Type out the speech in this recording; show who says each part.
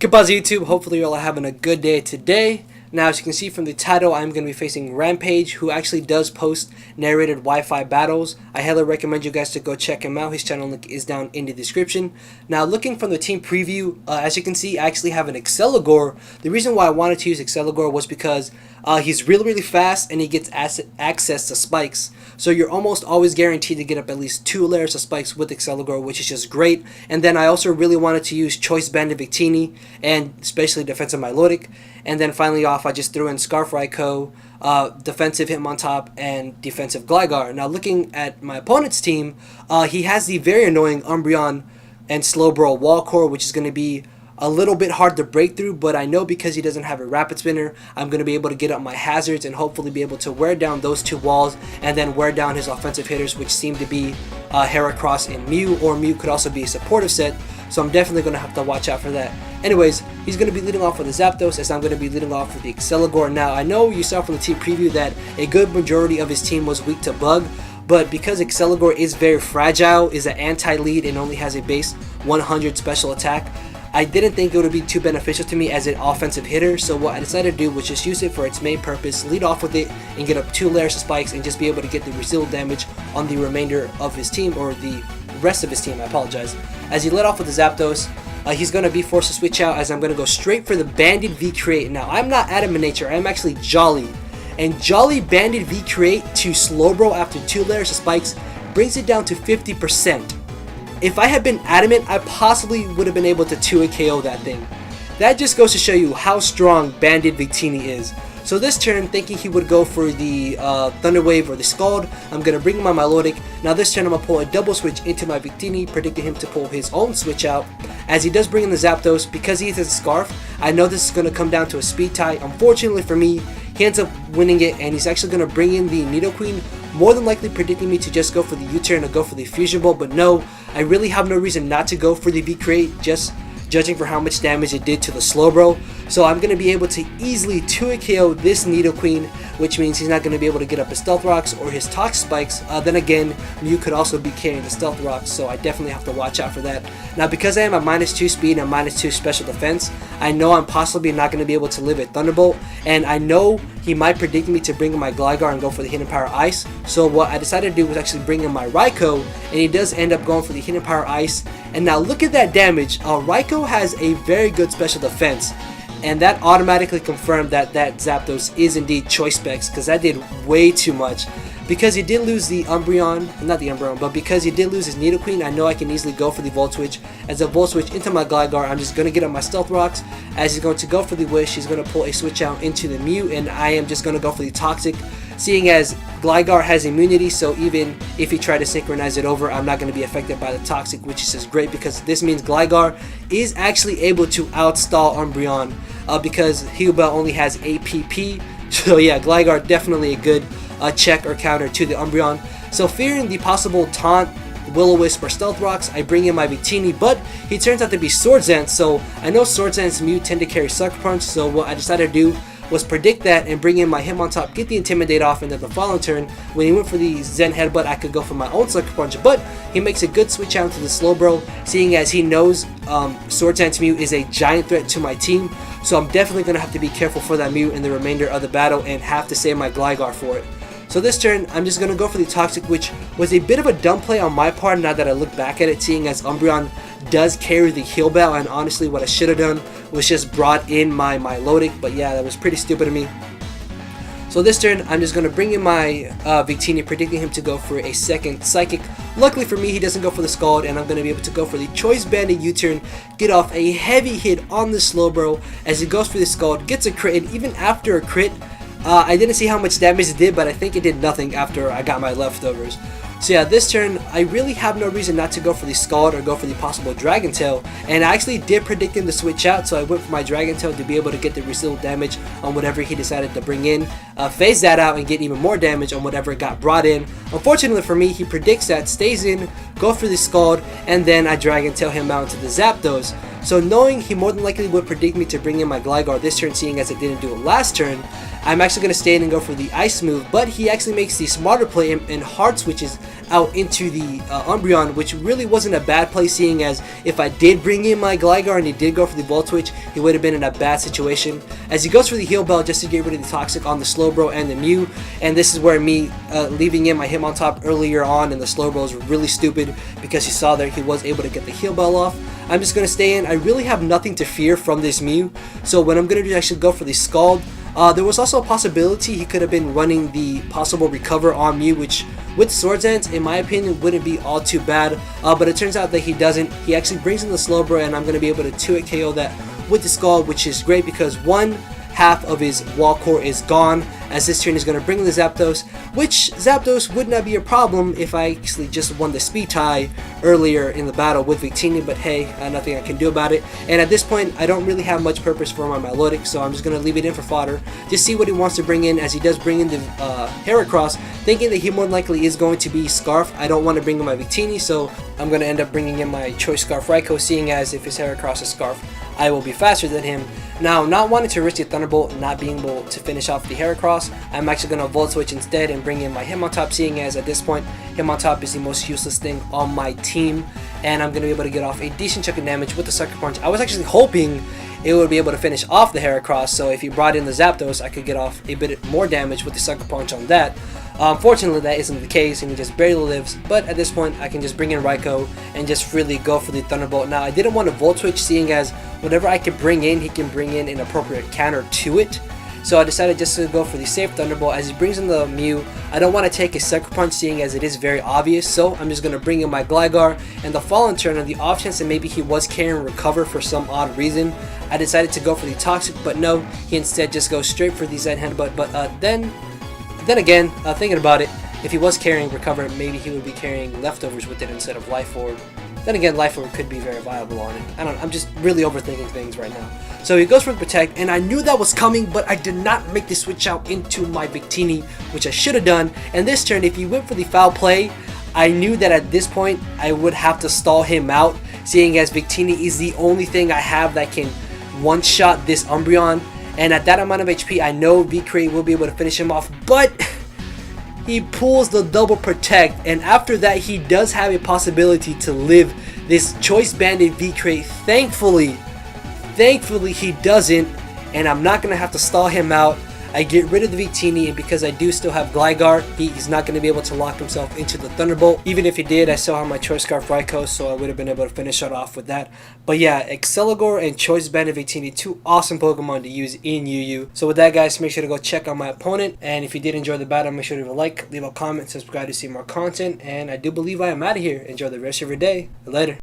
Speaker 1: Goodbye YouTube, hopefully you're all having a good day today. Now as you can see from the title, I'm going to be facing Rampage, who actually does post narrated Wi-Fi battles. I highly recommend you guys to go check him out. His channel link is down in the description. Now looking from the team preview, as you can see, I actually have an Exceligor. The reason why I wanted to use Exceligor was because he's really fast and he gets access to spikes. So you're almost always guaranteed to get up at least 2 layers of spikes with Exceligor, which is just great. And then I also really wanted to use Choice Banded Victini and especially Defensive Milotic. And then finally off, I just threw in Scarf Raikou, Defensive Hitmontop, and Defensive Gligar. Now looking at my opponent's team, he has the very annoying Umbreon and Slowbro Wall Core, which is going to be a little bit hard to break through, but I know because he doesn't have a Rapid Spinner, I'm going to be able to get up my hazards and hopefully be able to wear down those 2 walls and then wear down his offensive hitters, which seem to be Heracross and Mew, or Mew could also be a supportive set, so I'm definitely going to have to watch out for that. Anyways, he's going to be leading off with the Zapdos, as I'm going to be leading off with the Exceligor. Now, I know you saw from the team preview that a good majority of his team was weak to Bug, but because Exceligor is very fragile, is an anti-lead, and only has a base 100 special attack, I didn't think it would be too beneficial to me as an offensive hitter, so what I decided to do was just use it for its main purpose, lead off with it, and get up 2 layers of spikes, and just be able to get the residual damage on the remainder of his team, or the rest of his team, I apologize. As he led off with the Zapdos, he's going to be forced to switch out, as I'm going to go straight for the Banded V-Create. Now, I'm not Adam in nature, I'm actually Jolly. And Jolly Banded V-Create to Slowbro after 2 layers of spikes brings it down to 50%. If I had been adamant, I possibly would have been able to 2-hit KO that thing. That just goes to show you how strong Banded Victini is. So this turn, thinking he would go for the Thunder Wave or the Scald, I'm going to bring in my Milotic. Now this turn I'm going to pull a double switch into my Victini, predicting him to pull his own switch out. As he does bring in the Zapdos, because he has a Scarf, I know this is going to come down to a speed tie. Unfortunately for me, he ends up winning it, and he's actually going to bring in the Nidoqueen, more than likely predicting me to just go for the U-turn or go for the Fusion Bolt, but no, I really have no reason not to go for the V-Create, just judging for how much damage it did to the Slowbro. So I'm going to be able to easily 2-hit KO this Nidoqueen, which means he's not going to be able to get up his Stealth Rocks or his Toxic Spikes. Then again, Mew could also be carrying the Stealth Rocks, so I definitely have to watch out for that. Now because I am at -2 speed and -2 special defense, I know I'm possibly not going to be able to live a Thunderbolt, and I know he might predict me to bring in my Gligar and go for the Hidden Power Ice. So what I decided to do was actually bring in my Raikou, and he does end up going for the Hidden Power Ice. And now look at that damage. Raikou has a very good special defense, and that automatically confirmed that that Zapdos is indeed Choice Specs, because that did way too much. Because he did lose the Umbreon, not the Umbreon, but because he did lose his Nidoqueen, I know I can easily go for the Volt Switch. As a Volt Switch into my Gligar, I'm just going to get up my Stealth Rocks. As he's going to go for the Wish, he's going to pull a Switch out into the Mew, and I am just going to go for the Toxic, seeing as Gligar has immunity, so even if he tried to synchronize it over, I'm not going to be affected by the Toxic, which is just great because this means Gligar is actually able to outstall Umbreon, because Hubel only has APP. So yeah, Gligar definitely a good check or counter to the Umbreon. So fearing the possible taunt, Will-O-Wisp, or Stealth Rocks, I bring in my Victini, but he turns out to be Swords Dance, so I know Swords Dance's Mew tend to carry Sucker Punch, so what I decided to do was predict that and bring in my Hitmontop, get the Intimidate off, and then the following turn, when he went for the Zen Headbutt, I could go for my own Sucker Punch, but he makes a good switch out to the Slowbro, seeing as he knows Swords Dance Mew is a giant threat to my team, so I'm definitely going to have to be careful for that Mew in the remainder of the battle and have to save my Gligar for it. So this turn, I'm just going to go for the Toxic, which was a bit of a dumb play on my part now that I look back at it, seeing as Umbreon does carry the Heal Bell, and honestly what I should have done was just brought in my Milotic, but yeah, that was pretty stupid of me. So this turn, I'm just going to bring in my Victini, predicting him to go for a second Psychic. Luckily for me, he doesn't go for the Scald, and I'm going to be able to go for the Choice Banded U-turn, get off a heavy hit on the Slowbro as he goes for the Scald, gets a crit, and even after a crit, I didn't see how much damage it did, but I think it did nothing after I got my leftovers. So yeah, this turn, I really have no reason not to go for the Scald or go for the possible Dragon Tail, and I actually did predict him to switch out, so I went for my Dragon Tail to be able to get the residual damage on whatever he decided to bring in, phase that out, and get even more damage on whatever got brought in. Unfortunately for me, he predicts that, stays in, go for the Scald, and then I Dragon Tail him out into the Zapdos. So knowing he more than likely would predict me to bring in my Gligar this turn, seeing as it didn't do it last turn, I'm actually going to stay in and go for the Ice move, but he actually makes the smarter play and hard switches out into the Umbreon, which really wasn't a bad play, seeing as if I did bring in my Gligar and he did go for the Volt Switch, he would have been in a bad situation. As he goes for the Heal Bell just to get rid of the Toxic on the Slowbro and the Mew, and this is where me leaving in my Hitmontop earlier on in the Slowbro was really stupid, because you saw there he was able to get the Heal Bell off. I'm just going to stay in. I really have nothing to fear from this Mew, so what I'm going to do is actually go for the Scald. There was also a possibility he could have been running the possible Recover on Mew, which with Swords Dance, in my opinion, wouldn't be all too bad, but it turns out that he doesn't. He actually brings in the Slowbro, and I'm going to be able to 2-hit KO that with the Scald, which is great because one half of his wall core is gone, as this turn is going to bring in the Zapdos, which Zapdos would not be a problem if I actually just won the speed tie earlier in the battle with Victini, but hey, nothing I can do about it. And at this point, I don't really have much purpose for my Milotic, so I'm just going to leave it in for fodder, just see what he wants to bring in, as he does bring in the Heracross, thinking that he more than likely is going to be Scarf. I don't want to bring in my Victini, so I'm going to end up bringing in my Choice Scarf Raikou, seeing as if his Heracross is Scarf, I will be faster than him. Now, not wanting to risk the Thunderbolt, not being able to finish off the Heracross, I'm actually going to Volt Switch instead and bring in my Hitmontop, seeing as at this point, Hitmontop is the most useless thing on my team, and I'm going to be able to get off a decent chunk of damage with the Sucker Punch. I was actually hoping it would be able to finish off the Heracross, so if he brought in the Zapdos, I could get off a bit more damage with the Sucker Punch on that. Unfortunately, that isn't the case, and he just barely lives, but at this point, I can just bring in Raikou and just freely go for the Thunderbolt. Now, I didn't want to Volt Switch, seeing as whatever I can bring in, he can bring in an appropriate counter to it. So I decided just to go for the safe Thunderbolt. As he brings in the Mew, I don't want to take a Sucker Punch, seeing as it is very obvious, so I'm just going to bring in my Gligar, and the Fallen turn, on the off chance that maybe he was carrying Recover for some odd reason, I decided to go for the Toxic, but no, he instead just goes straight for the Zen Headbutt. But then again, thinking about it, if he was carrying Recover, maybe he would be carrying Leftovers with it instead of Life Orb. Then again, Life Orb could be very viable on it. I don't know, I'm just really overthinking things right now. So he goes for the Protect, and I knew that was coming, but I did not make the switch out into my Victini, which I should have done. And this turn, if he went for the Foul Play, I knew that at this point, I would have to stall him out, seeing as Victini is the only thing I have that can one-shot this Umbreon. And at that amount of HP, I know V-Crate will be able to finish him off, but he pulls the double Protect, and after that, he does have a possibility to live this Choice Banded V-Crate. Thankfully, he doesn't, and I'm not going to have to stall him out. I get rid of the Victini, and because I do still have Gligar, he's not going to be able to lock himself into the Thunderbolt. Even if he did, I still have my Choice Scarf Raikou, so I would have been able to finish it off with that. But yeah, Exceligor and Choice Banded Victini, two awesome Pokemon to use in UU. So with that, guys, make sure to go check out my opponent, and if you did enjoy the battle, make sure to leave a like, leave a comment, subscribe to see more content, and I do believe I am out of here. Enjoy the rest of your day. Later.